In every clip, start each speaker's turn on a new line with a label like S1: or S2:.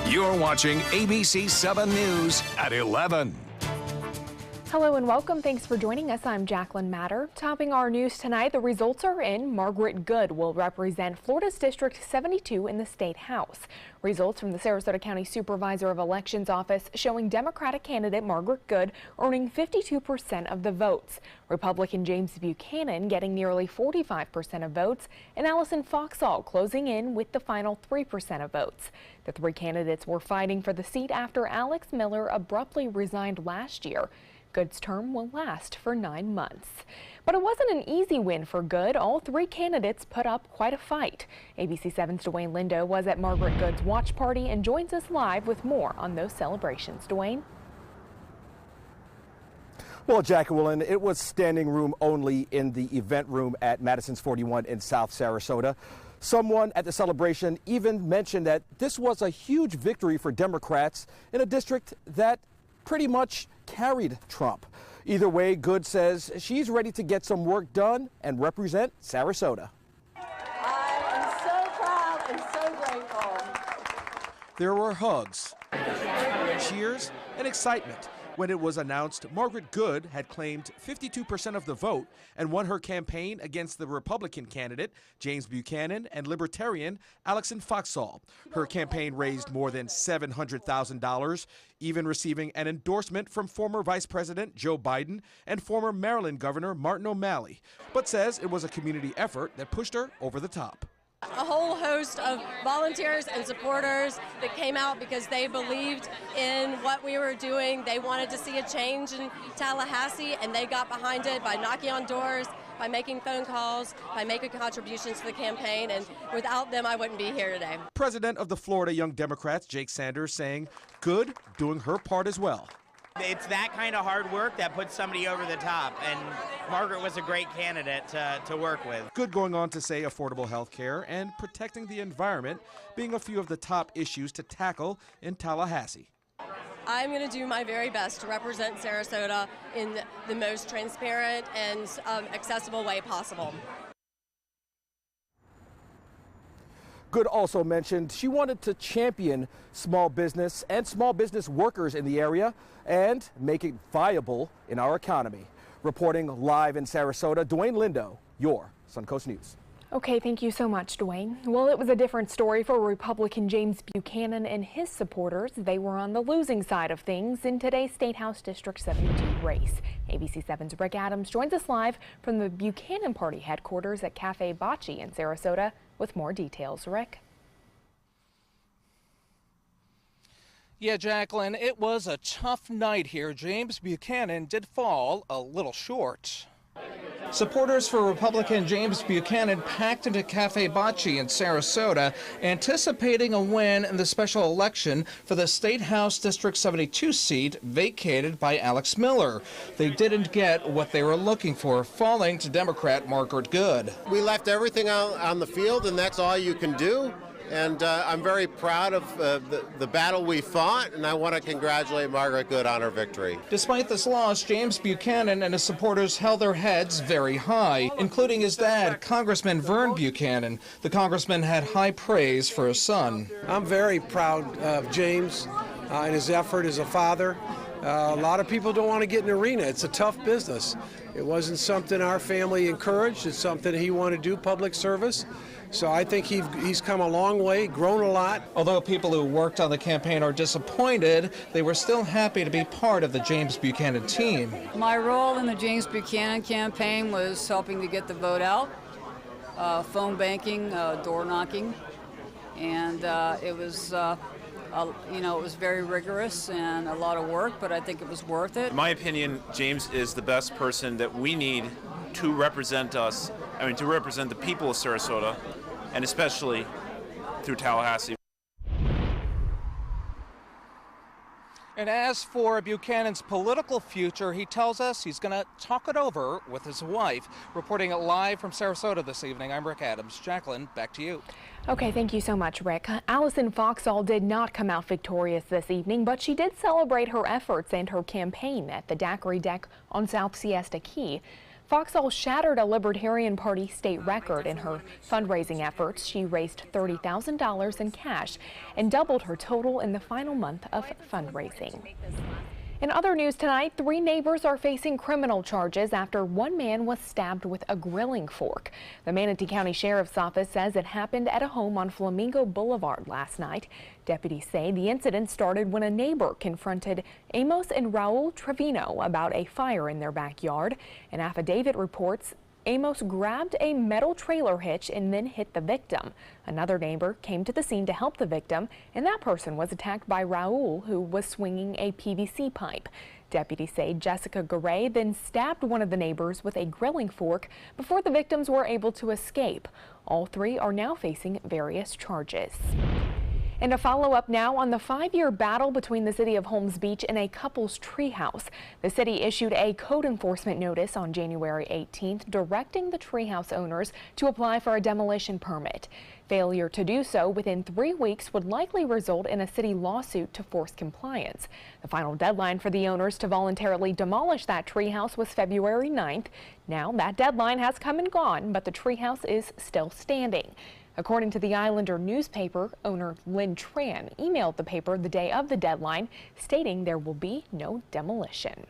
S1: You're watching ABC7 News at 11.
S2: Hello and welcome. Thanks for joining us. I'm Jacqueline Matter. Topping our news tonight, the results are in. Margaret Good will represent Florida's District 72 in the State House. Results from the Sarasota County Supervisor of Elections office showing Democratic candidate Margaret Good earning 52% of the votes, Republican James Buchanan getting nearly 45% of votes, and Allison Foxall closing in with the final 3% of votes. The three candidates were fighting for the seat after Alex Miller abruptly resigned last year. Good's term will last for 9 months. But it wasn't an easy win for Good. All three candidates put up quite a fight. ABC7's Dwayne Lindo was at Margaret Good's watch party and joins us live with more on those celebrations. Dwayne?
S3: Well, Jacqueline, it was standing room only in the event room at Madison's 41 in South Sarasota. Someone at the celebration even mentioned that this was a huge victory for Democrats in a district that pretty much carried Trump. Either way, Good says she's ready to get some work done and represent Sarasota.
S4: I am so proud and so grateful.
S5: There were hugs, cheers, and excitement when it was announced Margaret Good had claimed 52% of the vote and won her campaign against the Republican candidate James Buchanan and Libertarian Allison Foxall. Her campaign raised more than $700,000, even receiving an endorsement from former Vice President Joe Biden and former Maryland Governor Martin O'Malley, but says it was a community effort that pushed her over the top.
S4: A whole host of volunteers and supporters that came out because they believed in what we were doing. They wanted to see a change in Tallahassee, and they got behind it by knocking on doors, by making phone calls, by making contributions to the campaign, and without them, I wouldn't be here today.
S5: President of the Florida Young Democrats, Jake Sanders, saying Good doing her part as well.
S6: It's that kind of hard work that puts somebody over the top, and Margaret was a great candidate to work with.
S5: Good going on to say affordable health care and protecting the environment being a few of the top issues to tackle in Tallahassee.
S4: I'm going to do my very best to represent Sarasota in the most transparent and accessible way possible.
S3: Good also mentioned she wanted to champion small business and small business workers in the area and make it viable in our economy. Reporting live in Sarasota, Dwayne Lindo, your Suncoast News.
S2: Okay, thank you so much, Dwayne. Well, it was a different story for Republican James Buchanan and his supporters. They were on the losing side of things in today's State House District 72 race. ABC7's Rick Adams joins us live from the Buchanan Party headquarters at Cafe Bocce in Sarasota with more details. Rick?
S7: Yeah, Jacqueline, it was a tough night here. James Buchanan did fall a little short. Supporters for Republican James Buchanan packed into Cafe Bocce in Sarasota, anticipating a win in the special election for the State House District 72 seat vacated by Alex Miller. They didn't get what they were looking for, falling to Democrat Margaret Good.
S8: We left everything out on the field, and that's all you can do. And I'm very proud of the battle we fought, and I want to congratulate Margaret Good on her victory.
S7: Despite this loss, James Buchanan and his supporters held their heads very high, including his dad, Congressman Vern Buchanan. The congressman had high praise for his son.
S9: I'm very proud of James and his effort as a father. A lot of people don't want to get in the arena. It's a tough business. It wasn't something our family encouraged. It's something he wanted to do, public service. So I think he's come a long way, grown a lot.
S7: Although people who worked on the campaign are disappointed, they were still happy to be part of the James Buchanan team.
S10: My role in the James Buchanan campaign was helping to get the vote out, phone banking, door knocking, and it was it was very rigorous and a lot of work, but I think it was worth it.
S11: In my opinion, James is the best person that we need to represent us, to represent the people of Sarasota, and especially through Tallahassee.
S7: And as for Buchanan's political future, he tells us he's going to talk it over with his wife. Reporting it live from Sarasota this evening, I'm Rick Adams. Jacqueline, back to you.
S2: Okay, thank you so much, Rick. Allison Foxall did not come out victorious this evening, but she did celebrate her efforts and her campaign at the Daiquiri Deck on South Siesta Key. Foxall shattered a Libertarian Party state record in her fundraising efforts. She raised $30,000 in cash and doubled her total in the final month of fundraising. In other news tonight, 3 neighbors are facing criminal charges after one man was stabbed with a grilling fork. The Manatee County Sheriff's Office says it happened at a home on Flamingo Boulevard last night. Deputies say the incident started when a neighbor confronted Amos and Raul Trevino about a fire in their backyard. An affidavit reports Amos grabbed a metal trailer hitch and then hit the victim. Another neighbor came to the scene to help the victim, and that person was attacked by Raul, who was swinging a PVC pipe. Deputies say Jessica Garay then stabbed one of the neighbors with a grilling fork before the victims were able to escape. All 3 are now facing various charges. And a follow-up now on the 5-year battle between the city of Holmes Beach and a couple's treehouse. The city issued a code enforcement notice on January 18th directing the treehouse owners to apply for a demolition permit. Failure to do so within 3 weeks would likely result in a city lawsuit to force compliance. The final deadline for the owners to voluntarily demolish that treehouse was February 9th. Now that deadline has come and gone, but the treehouse is still standing. According to the Islander newspaper, owner Lynn Tran emailed the paper the day of the deadline, stating there will be no demolition.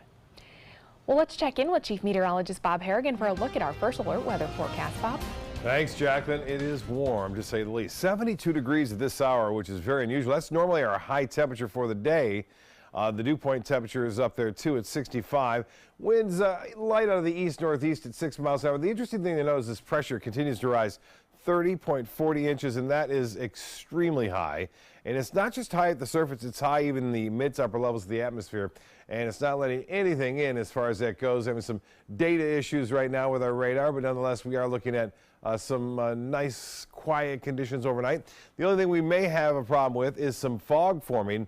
S2: Well, let's check in with Chief Meteorologist Bob Harrigan for a look at our first alert weather forecast. Bob?
S12: Thanks, Jacqueline. It is warm, to say the least. 72 degrees at this hour, which is very unusual. That's normally our high temperature for the day. The dew point temperature is up there, too, at 65. Winds light out of the east-northeast at 6 miles an hour. The interesting thing to note is this pressure continues to rise 30.40 inches, and that is extremely high. And it's not just high at the surface, it's high even in the mid to upper levels of the atmosphere. And it's not letting anything in as far as that goes. Having some data issues right now with our radar, but nonetheless, we are looking at some nice, quiet conditions overnight. The only thing we may have a problem with is some fog forming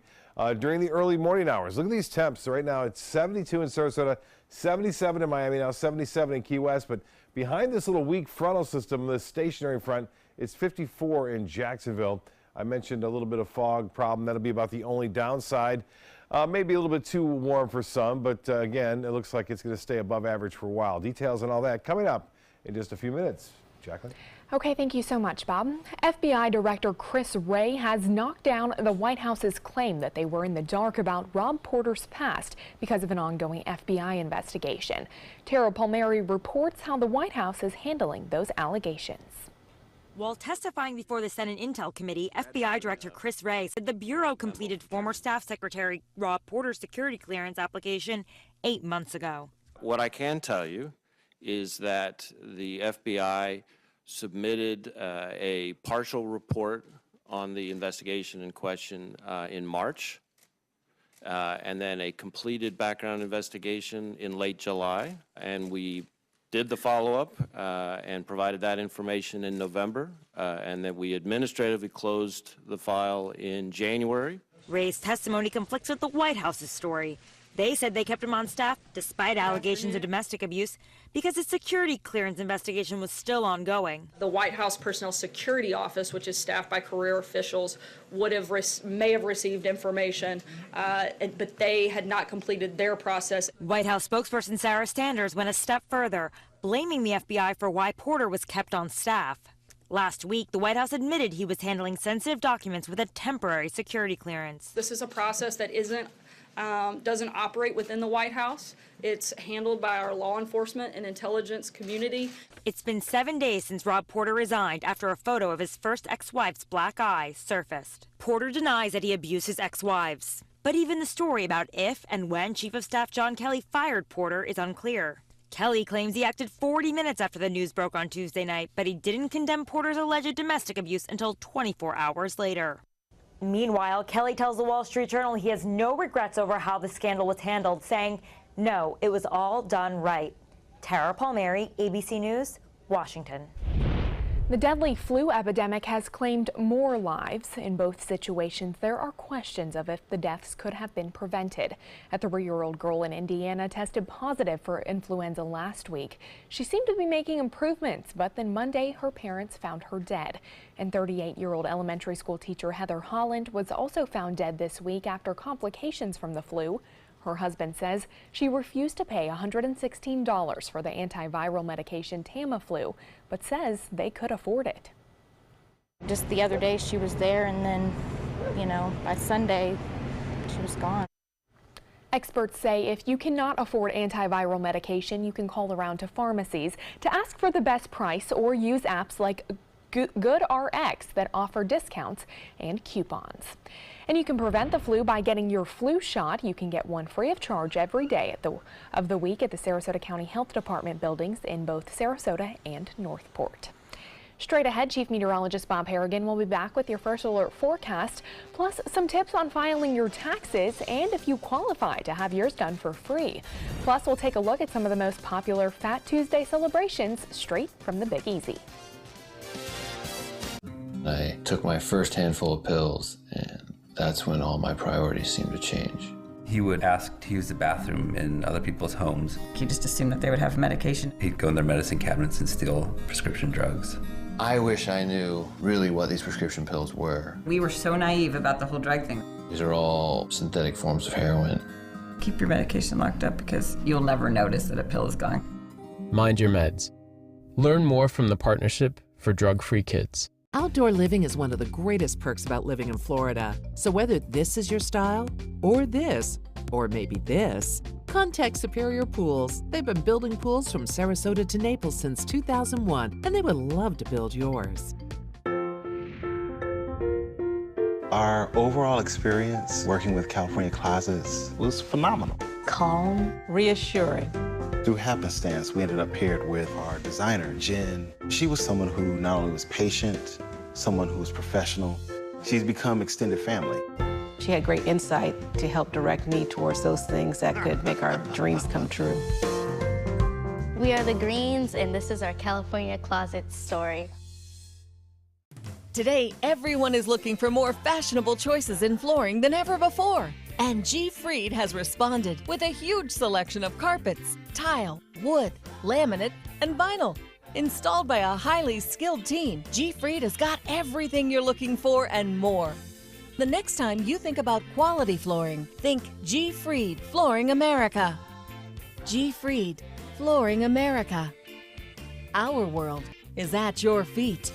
S12: during the early morning hours. Look at these temps. Right now, it's 72 in Sarasota, 77 in Miami, now 77 in Key West. But behind this little weak frontal system, this stationary front, it's 54 in Jacksonville. I mentioned a little bit of fog problem. That'll be about the only downside. Maybe a little bit too warm for some, but again, it looks like it's going to stay above average for a while. Details on all that coming up in just a few minutes. Jacqueline?
S2: Okay, thank you so much, Bob. FBI Director Chris Wray has knocked down the White House's claim that they were in the dark about Rob Porter's past because of an ongoing FBI investigation. Tara Palmieri reports how the White House is handling those allegations.
S13: While testifying before the Senate Intel Committee, FBI Director Chris Wray said the Bureau completed former Staff Secretary Rob Porter's security clearance application 8 months ago.
S14: What I can tell you is that the FBI submitted a partial report on the investigation in question in March, and then a completed background investigation in late July, and we did the follow-up and provided that information in November, and then we administratively closed the file in January.
S13: Wray's testimony conflicts with the White House's story. They said they kept him on staff despite allegations of domestic abuse because his security clearance investigation was still ongoing.
S15: The White House Personnel Security Office, which is staffed by career officials, may have received information, but they had not completed their process.
S13: White House spokesperson Sarah Sanders went a step further, blaming the FBI for why Porter was kept on staff. Last week, the White House admitted he was handling sensitive documents with a temporary security clearance.
S15: This is a process that doesn't operate within the White House. It's handled by our law enforcement and intelligence community.
S13: It's been 7 days since Rob Porter resigned after a photo of his first ex-wife's black eye surfaced. Porter denies that he abused his ex-wives. But even the story about if and when Chief of Staff John Kelly fired Porter is unclear. Kelly claims he acted 40 minutes after the news broke on Tuesday night, but he didn't condemn Porter's alleged domestic abuse until 24 hours later. Meanwhile, Kelly tells the Wall Street Journal he has no regrets over how the scandal was handled, saying, "No, it was all done right." Tara Palmieri, ABC News, Washington.
S2: The deadly flu epidemic has claimed more lives. In both situations, there are questions of if the deaths could have been prevented. A 3-year-old girl in Indiana tested positive for influenza last week. She seemed to be making improvements, but then Monday, her parents found her dead. And 38-year-old elementary school teacher Heather Holland was also found dead this week after complications from the flu. Her husband says she refused to pay $116 for the antiviral medication Tamiflu, but says they could afford it.
S16: Just the other day she was there, and then, by Sunday she was gone.
S2: Experts say if you cannot afford antiviral medication, you can call around to pharmacies to ask for the best price or use apps like GoodRx that offer discounts and coupons. And you can prevent the flu by getting your flu shot. You can get one free of charge every day of the week at the Sarasota County Health Department buildings in both Sarasota and Northport. Straight ahead, Chief Meteorologist Bob Harrigan will be back with your first alert forecast, plus some tips on filing your taxes and if you qualify to have yours done for free. Plus, we'll take a look at some of the most popular Fat Tuesday celebrations straight from the Big Easy.
S17: I took my first handful of pills, and that's when all my priorities seemed to change.
S18: He would ask to use the bathroom in other people's homes.
S19: He just assumed that they would have medication.
S18: He'd go in their medicine cabinets and steal prescription drugs.
S17: I wish I knew really what these prescription pills were.
S19: We were so naive about the whole drug thing.
S17: These are all synthetic forms of heroin.
S19: Keep your medication locked up because you'll never notice that a pill is gone.
S20: Mind your meds. Learn more from the Partnership for Drug-Free Kids.
S21: Outdoor living is one of the greatest perks about living in Florida. So whether this is your style, or this, or maybe this, contact Superior Pools. They've been building pools from Sarasota to Naples since 2001, and they would love to build yours.
S22: Our overall experience working with California Closets was phenomenal.
S23: Calm, reassuring.
S22: Through happenstance, we ended up paired with our designer, Jen. She was someone who not only was patient, someone who was professional. She's become extended family.
S23: She had great insight to help direct me towards those things that could make our dreams come true.
S24: We are the Greens, and this is our California Closet story.
S25: Today, everyone is looking for more fashionable choices in flooring than ever before. And G. Fried has responded with a huge selection of carpets, tile, wood, laminate, and vinyl. Installed by a highly skilled team, G. Fried has got everything you're looking for and more. The next time you think about quality flooring, think G. Fried Flooring America. G. Fried Flooring America. Our world is at your feet.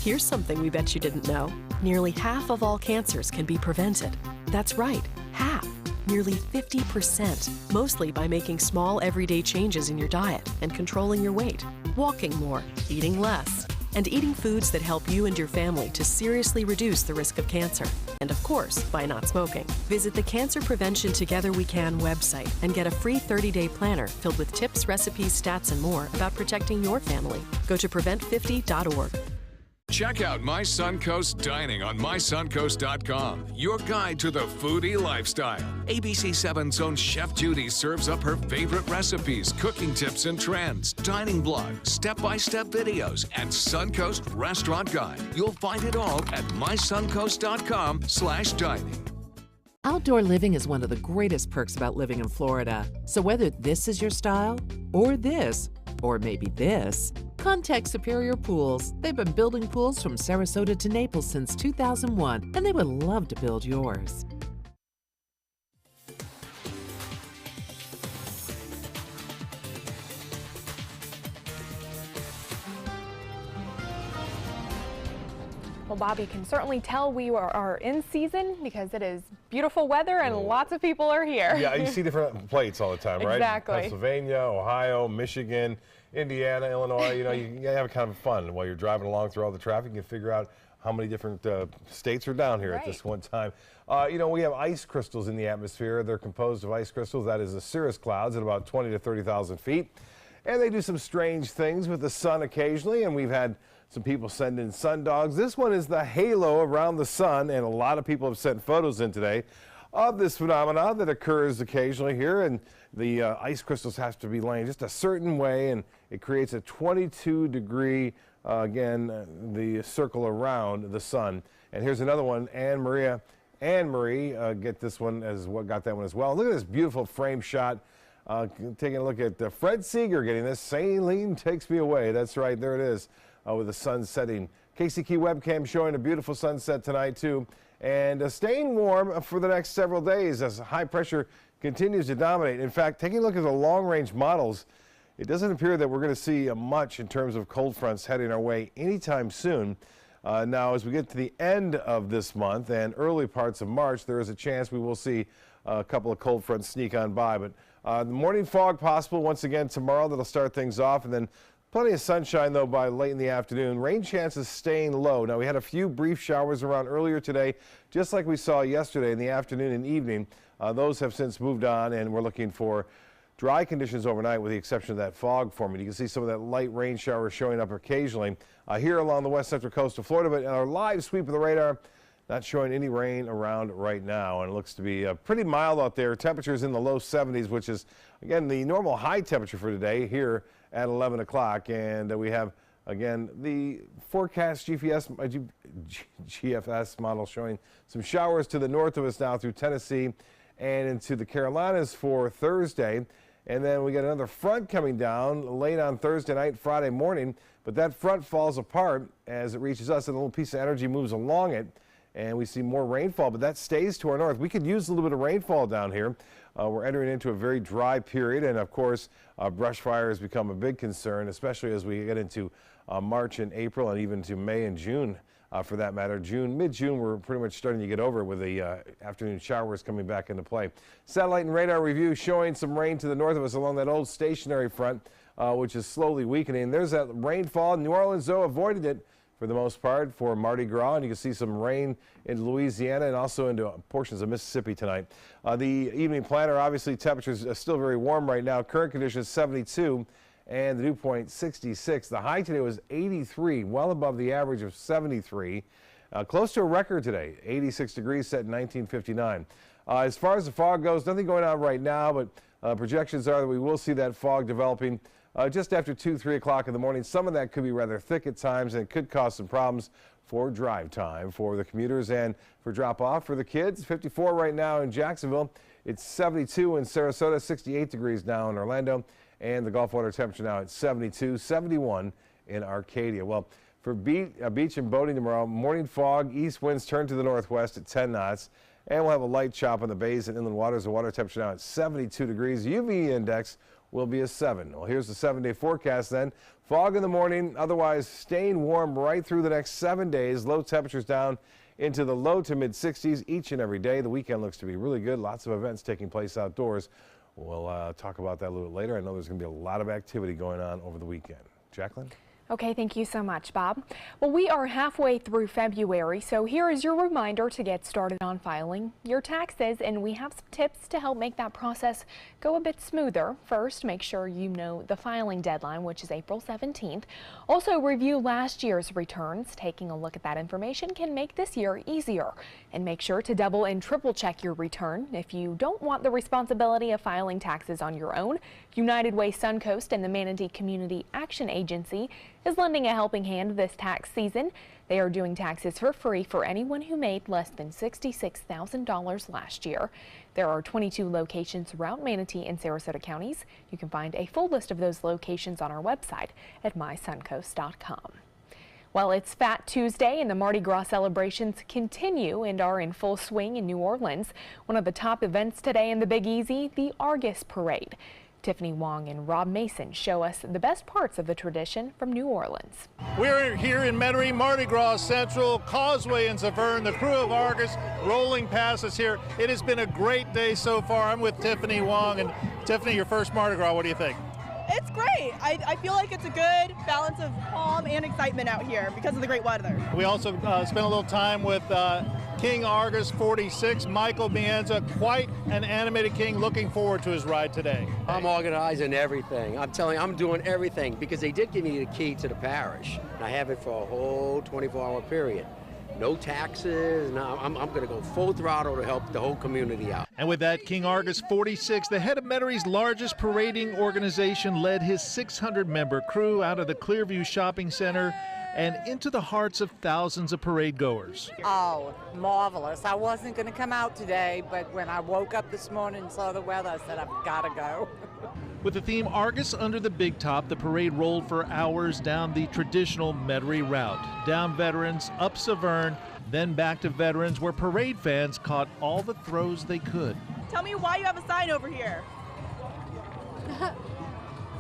S26: Here's something we bet you didn't know. Nearly half of all cancers can be prevented. That's right, half. Nearly 50%, mostly by making small everyday changes in your diet and controlling your weight, walking more, eating less, and eating foods that help you and your family to seriously reduce the risk of cancer. And of course, by not smoking. Visit the Cancer Prevention Together We Can website and get a free 30-day planner filled with tips, recipes, stats, and more about protecting your family. Go to prevent50.org.
S1: Check out My Suncoast Dining on mysuncoast.com, your guide to the foodie lifestyle. ABC7's own Chef Judy serves up her favorite recipes, cooking tips and trends, dining blog, step-by-step videos, and Suncoast Restaurant Guide. You'll find it all at mysuncoast.com/dining.
S21: Outdoor living is one of the greatest perks about living in Florida. So whether this is your style, or this, or maybe this, contact Superior Pools. They've been building pools from Sarasota to Naples since 2001, and they would love to build yours.
S2: Well, Bob, you can certainly tell we are in season because it is beautiful weather and lots of people are here.
S12: Yeah, you see different plates all the time, right?
S2: Exactly.
S12: Pennsylvania, Ohio, Michigan, Indiana, Illinois. You know, you have kind of fun while you're driving along through all the traffic. You can figure out how many different states are down here at this one time. You know, we have ice crystals in the atmosphere. They're composed of ice crystals. That is the cirrus clouds at about 20 to 30,000 feet. And they do some strange things with the sun occasionally, and we've had some people send in sun dogs. This one is the halo around the sun, and a lot of people have sent photos in today of this phenomenon that occurs occasionally here, and the ice crystals have to be laying just a certain way, and it creates a 22-degree, the circle around the sun. And here's another one, Anne-Marie, get this one got that one as well. Look at this beautiful frame shot. Taking a look at Fred Seeger getting this. Saline Takes Me Away. That's right, there it is, with the sun setting. KCK webcam showing a beautiful sunset tonight, too. and staying warm for the next several days as high pressure continues to dominate. In fact, taking a look at the long-range models, it doesn't appear that we're going to see much in terms of cold fronts heading our way anytime soon. Now, as we get to the end of this month and early parts of March, there is a chance we will see a couple of cold fronts sneak on by. But the morning fog possible once again tomorrow. That'll start things off, and then plenty of sunshine, though, by late in the afternoon. Rain chances staying low. Now, we had a few brief showers around earlier today, just like we saw yesterday in the afternoon and evening. Those have since moved on, and we're looking for dry conditions overnight with the exception of that fog forming. You can see some of that light rain shower showing up occasionally here along the west central coast of Florida, but in our live sweep of the radar, not showing any rain around right now, and it looks to be pretty mild out there. Temperatures in the low 70s, which is, again, the normal high temperature for today here at 11 o'clock. And we have, again, the forecast GFS model showing some showers to the north of us now through Tennessee and into the Carolinas for Thursday. And then we got another front coming down late on Thursday night, Friday morning. But that front falls apart as it reaches us, and a little piece of energy moves along it, and we see more rainfall, but that stays to our north. We could use a little bit of rainfall down here. We're entering into a very dry period, and of course, brush fire has become a big concern, especially as we get into March and April, and even to May and June, for that matter. Mid-June, we're pretty much starting to get over with the afternoon showers coming back into play. Satellite and radar review showing some rain to the north of us along that old stationary front, which is slowly weakening. There's that rainfall. New Orleans, though, avoided it for the most part for Mardi Gras, and you can see some rain in Louisiana and also into portions of Mississippi tonight. The evening planner, obviously temperatures are still very warm right now. Current conditions 72 and the dew point 66. The high today was 83, well above the average of 73. Close to a record today, 86 degrees set in 1959. As far as the fog goes, nothing going on right now, but projections are that we will see that fog developing just after 2, 3 o'clock in the morning. Some of that could be rather thick at times, and it could cause some problems for drive time for the commuters and for drop-off for the kids. 54 right now in Jacksonville. It's 72 in Sarasota, 68 degrees now in Orlando, and the Gulf water temperature now at 72, 71 in Arcadia. Well, for beach and boating tomorrow, morning fog, east winds turn to the northwest at 10 knots, and we'll have a light chop on the bays and inland waters. The water temperature now at 72 degrees. UV index will be a 7. Well, here's the 7-day forecast then. Fog in the morning, otherwise staying warm right through the next 7 days. Low temperatures down into the low to mid 60s each and every day. The weekend looks to be really good. Lots of events taking place outdoors. We'll talk about that a little bit later. I know there's going to be a lot of activity going on over the weekend. Jacqueline?
S2: Okay, thank you so much, Bob. Well, we are halfway through February, so here is your reminder to get started on filing your taxes, and we have some tips to help make that process go a bit smoother. First, make sure you know the filing deadline, which is April 17th. Also, review last year's returns. Taking a look at that information can make this year easier. And make sure to double and triple check your return. If you don't want the responsibility of filing taxes on your own, United Way Suncoast and the Manatee Community Action Agency is lending a helping hand this tax season. They are doing taxes for free for anyone who made less than $66,000 last year. There are 22 locations throughout Manatee and Sarasota counties. You can find a full list of those locations on our website at mysuncoast.com. Well, it's Fat Tuesday and the Mardi Gras celebrations continue and are in full swing in New Orleans. One of the top events today in the Big Easy, the Argus Parade. Tiffany Wong and Rob Mason show us the best parts of the tradition from New Orleans.
S3: We're here in Metairie, Mardi Gras Central, Causeway and Severn. The crew of Argus rolling past us here. It has been a great day so far. I'm with Tiffany Wong. And Tiffany, your first Mardi Gras, what do you think?
S4: It's great. I feel like it's a good balance of calm and excitement out here because of the great weather.
S3: We also spent a little time with King Argus 46, Michael Bienza, quite an animated king. Looking forward to his ride today.
S5: I'm organizing everything. I'm telling you, I'm doing everything because they did give me the key to the parish. And I have it for a whole 24-hour period. No taxes. No, I'm going to go full throttle to help the whole community out.
S3: And with that, King Argus 46, the head of Metairie's largest parading organization, led his 600-member crew out of the Clearview Shopping Center and into the hearts of thousands of parade goers.
S6: Oh, marvelous. I wasn't going to come out today, but when I woke up this morning and saw the weather, I said, I've got to go.
S3: With the theme Argus under the big top, the parade rolled for hours down the traditional Metairie route. Down Veterans, up Severn, then back to Veterans, where parade fans caught all the throws they could.
S4: Tell me why you have a sign over here.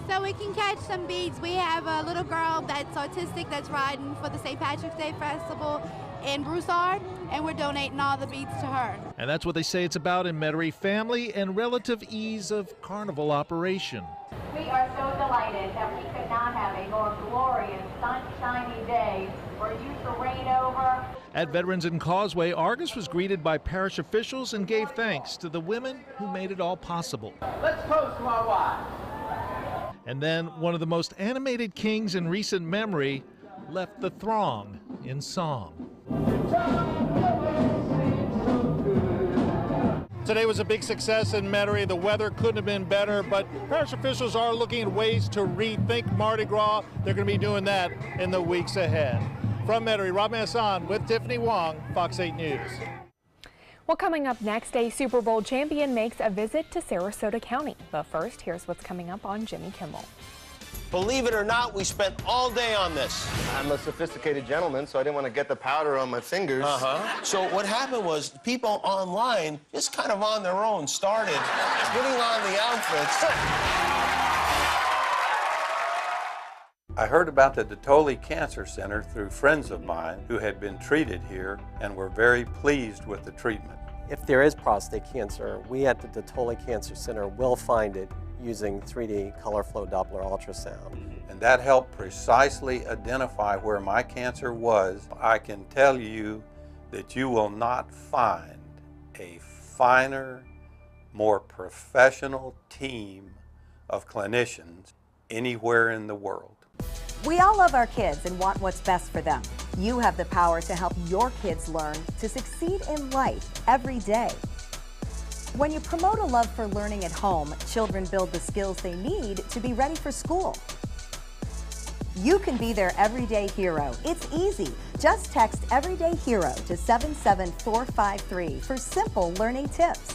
S7: So we can catch some beads. We have a little girl that's autistic that's riding for the St. Patrick's Day Festival in Broussard, and we're donating all the beads to her.
S3: And that's what they say it's about in Metairie: family and relative ease of carnival operation.
S8: We are so delighted that we could not have a more glorious, sunshiny day for you to reign over.
S3: At Veterans and Causeway, Argus was greeted by parish officials and gave thanks to the women who made it all possible.
S9: Let's toast to our wives.
S3: And then one of the most animated kings in recent memory left the throng in song. Today was a big success in Metairie. The weather couldn't have been better, but parish officials are looking at ways to rethink Mardi Gras. They're going to be doing that in the weeks ahead. From Metairie, Rob Masson with Tiffany Wong, Fox 8 News.
S2: Well, coming up next, a Super Bowl champion makes a visit to Sarasota County. But first, here's what's coming up on Jimmy Kimmel.
S10: Believe it or not, we spent all day on this. I'm a sophisticated gentleman, so I didn't want to get the powder on my fingers. So what happened was people online, just kind of on their own, started putting on the outfits.
S11: I heard about the Detoli Cancer Center through friends of mine who had been treated here and were very pleased with the treatment.
S14: If there is prostate cancer, we at the Detoli Cancer Center will find it using 3D color flow Doppler ultrasound.
S11: And that helped precisely identify where my cancer was. I can tell you that you will not find a finer, more professional team of clinicians anywhere in the world.
S27: We all love our kids and want what's best for them. You have the power to help your kids learn to succeed in life every day. When you promote a love for learning at home, children build the skills they need to be ready for school. You can be their everyday hero. It's easy. Just text Everyday Hero to 77453 for simple learning tips.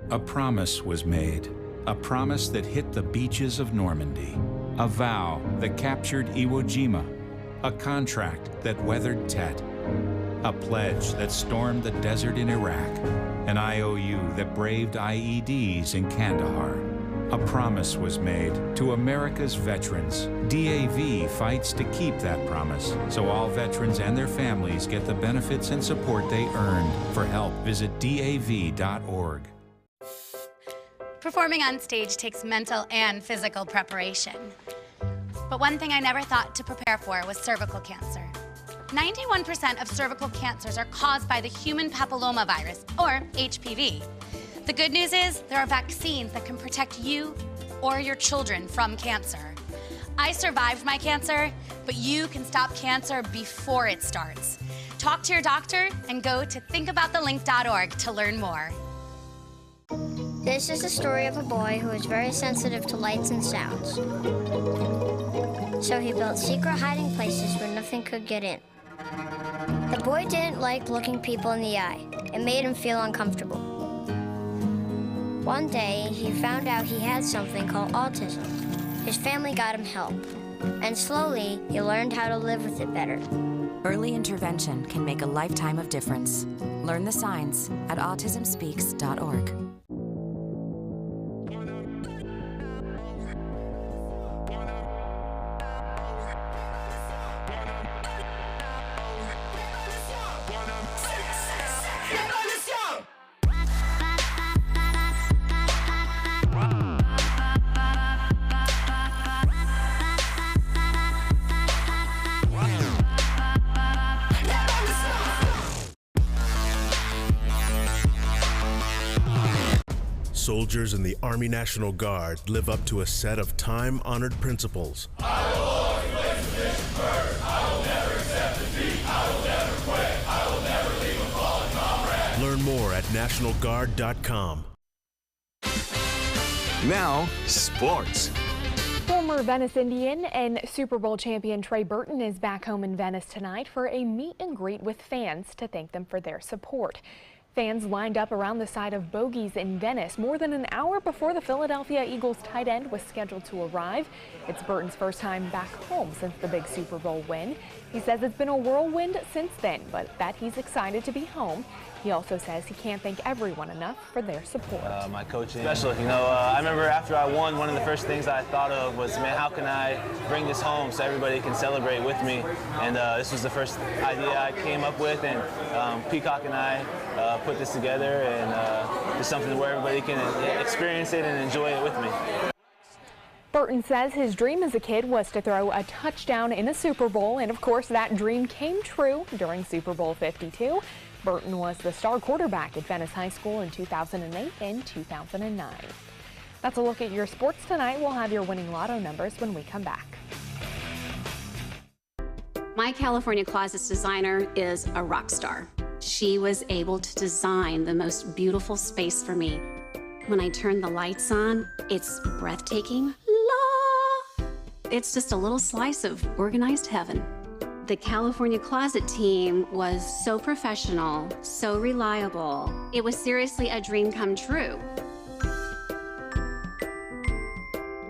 S28: A promise was made, a promise that hit the beaches of Normandy, a vow that captured Iwo Jima, a contract that weathered Tet, a pledge that stormed the desert in Iraq, an IOU that braved IEDs in Kandahar. A promise was made to America's veterans. DAV fights to keep that promise, so all veterans and their families get the benefits and support they earned. For help, visit DAV.org.
S29: Performing on stage takes mental and physical preparation. But one thing I never thought to prepare for was cervical cancer. 91% of cervical cancers are caused by the human papillomavirus, or HPV. The good news is there are vaccines that can protect you or your children from cancer. I survived my cancer, but you can stop cancer before it starts. Talk to your doctor and go to thinkaboutthelink.org to learn more.
S24: This is the story of a boy who is very sensitive to lights and sounds. So he built secret hiding places where nothing could get in. The boy didn't like looking people in the eye. It made him feel uncomfortable. One day, he found out he had something called autism. His family got him help, and slowly, he learned how to live with it better.
S30: Early intervention can make a lifetime of difference. Learn the signs at autismspeaks.org.
S31: Soldiers in the Army National Guard live up to a set of time-honored principles.
S32: I will always place the mission first. I will never accept defeat. I will never quit. I will never leave a fallen comrade.
S31: Learn more at nationalguard.com.
S1: Now, sports.
S2: Former Former Venice Indian and Super Bowl champion Trey Burton is back home in Venice tonight for a meet and greet with fans to thank them for their support. Fans lined up around the side of bogeys in Venice more than an hour before the Philadelphia Eagles tight end was scheduled to arrive. It's Burton's first time back home since the big Super Bowl win. He says it's been a whirlwind since then, but that he's excited to be home. He also says he can't thank everyone enough for their support.
S13: My coaching, special. I remember after I won, one of the first things I thought of was, man, how can I bring this home so everybody can celebrate with me? And this was the first idea I came up with, and Peacock and I put this together, and it's something where everybody can experience it and enjoy it with me.
S2: Burton says his dream as a kid was to throw a touchdown in a Super Bowl, and of course that dream came true during Super Bowl 52. Burton was the star quarterback at Venice High School in 2008 and 2009. That's a look at your sports tonight. We'll have your winning lotto numbers when we come back.
S15: My California Closets designer is a rock star. She was able to design the most beautiful space for me. When I turn the lights on, it's breathtaking. La! It's just a little slice of organized heaven. The California Closet team was so professional, so reliable. It was seriously a dream come true.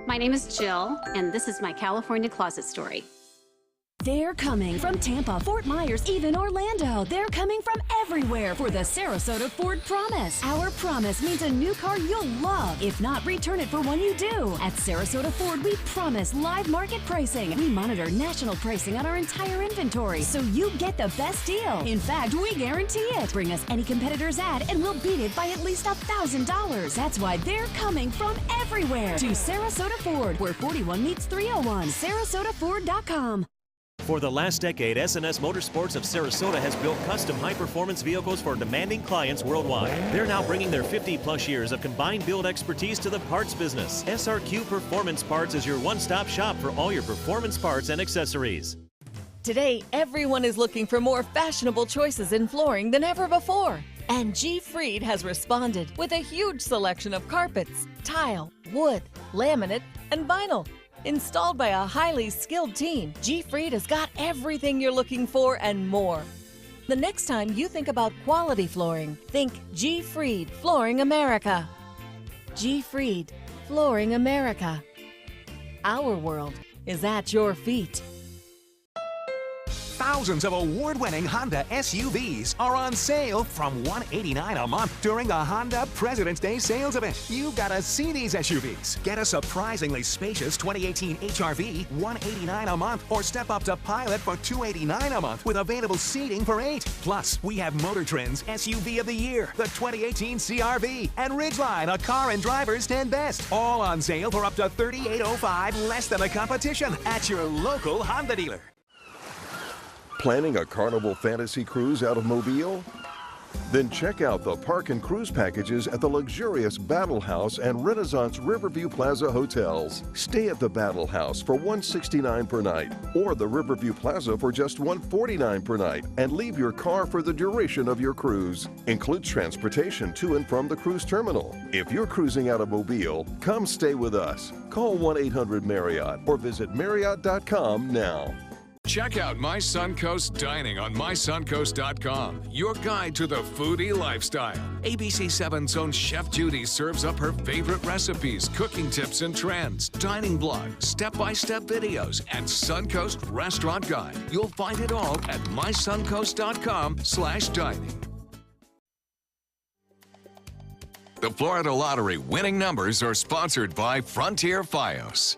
S15: My name is Jill, and this is my California Closet story.
S16: They're coming from Tampa, Fort Myers, even Orlando. They're coming from everywhere for the Sarasota Ford Promise. Our promise means a new car you'll love. If not, return it for one you do. At Sarasota Ford, we promise live market pricing. We monitor national pricing on our entire inventory, so you get the best deal. In fact, we guarantee it. Bring us any competitor's ad, and we'll beat it by at least $1,000. That's why they're coming from everywhere to Sarasota Ford, where 41 meets 301. SarasotaFord.com.
S17: For the last decade, S&S Motorsports of Sarasota has built custom high-performance vehicles for demanding clients worldwide. They're now bringing their 50-plus years of combined build expertise to the parts business. SRQ Performance Parts is your one-stop shop for all your performance parts and accessories.
S18: Today, everyone is looking for more fashionable choices in flooring than ever before. And G. Fried has responded with a huge selection of carpets, tile, wood, laminate, and vinyl. Installed by a highly skilled team, G. Fried has got everything you're looking for and more. The next time you think about quality flooring, think G. Fried Flooring America. G. Fried Flooring America. Our world is at your feet.
S19: Thousands of award-winning Honda SUVs are on sale from $189 a month during the Honda President's Day sales event. You've got to see these SUVs. Get a surprisingly spacious 2018 HR-V, $189 a month, or step up to Pilot for $289 a month with available seating for 8. Plus, we have Motor Trend's SUV of the Year, the 2018 CR-V, and Ridgeline, a Car and Driver's 10 Best. All on sale for up to $3,805, less than the competition, at your local Honda dealer.
S20: Planning a Carnival Fantasy Cruise out of Mobile? Then check out the park and cruise packages at the luxurious Battle House and Renaissance Riverview Plaza hotels. Stay at the Battle House for $169 per night, or the Riverview Plaza for just $149 per night, and leave your car for the duration of your cruise. Includes transportation to and from the cruise terminal. If you're cruising out of Mobile, come stay with us. Call 1-800-MARRIOTT or visit Marriott.com now.
S1: Check out My Suncoast Dining on MySuncoast.com, your guide to the foodie lifestyle. ABC7's own Chef Judy serves up her favorite recipes, cooking tips and trends, dining blog, step-by-step videos, and Suncoast Restaurant Guide. You'll find it all at MySuncoast.com/dining. The Florida Lottery winning numbers are sponsored by Frontier Fios.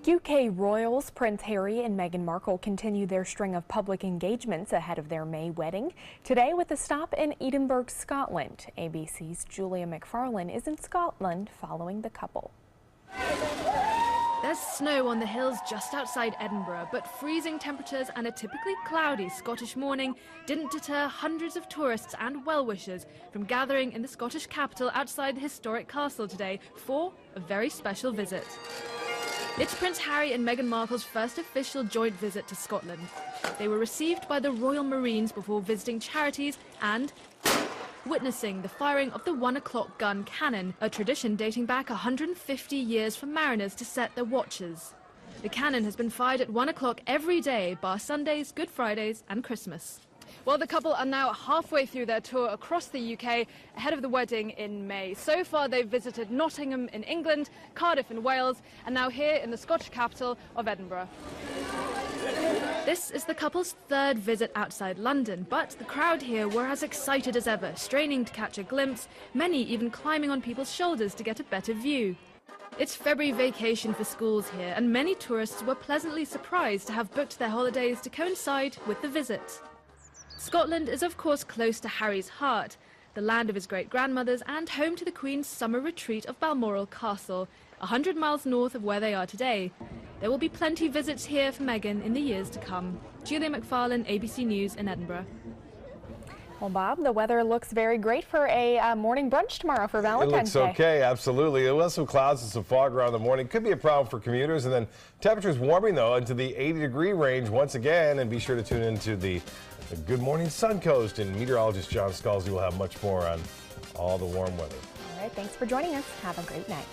S2: UK royals Prince Harry and Meghan Markle continue their string of public engagements ahead of their May wedding. Today with a stop in Edinburgh, Scotland. ABC's Julia McFarlane is in Scotland following the couple.
S21: There's snow on the hills just outside Edinburgh, but freezing temperatures and a typically cloudy Scottish morning didn't deter hundreds of tourists and well-wishers from gathering in the Scottish capital outside the historic castle today for a very special visit. It's Prince Harry and Meghan Markle's first official joint visit to Scotland. They were received by the Royal Marines before visiting charities and witnessing the firing of the 1 o'clock gun cannon, a tradition dating back 150 years for mariners to set their watches. The cannon has been fired at 1 o'clock every day, bar Sundays, Good Fridays and Christmas. Well, the couple are now halfway through their tour across the UK ahead of the wedding in May. So far, they've visited Nottingham in England, Cardiff in Wales, and now here in the Scottish capital of Edinburgh. This is the couple's third visit outside London, but the crowd here were as excited as ever, straining to catch a glimpse, many even climbing on people's shoulders to get a better view. It's February vacation for schools here, and many tourists were pleasantly surprised to have booked their holidays to coincide with the visit. Scotland is of course close to Harry's heart, the land of his great-grandmothers and home to the Queen's summer retreat of Balmoral Castle, 100 miles north of where they are today. There will be plenty of visits here for Meghan in the years to come. Julia McFarlane, ABC News in Edinburgh.
S2: Well, Bob, the weather looks very great for a morning brunch tomorrow for Valentine's Day.
S3: It looks okay, absolutely. There was some clouds and some fog around the morning. Could be a problem for commuters. And then temperatures warming, though, into the 80-degree range once again. And be sure to tune into the Good Morning Suncoast. And meteorologist John Scalzi will have much more on all the warm weather.
S2: All right, thanks for joining us. Have a great night.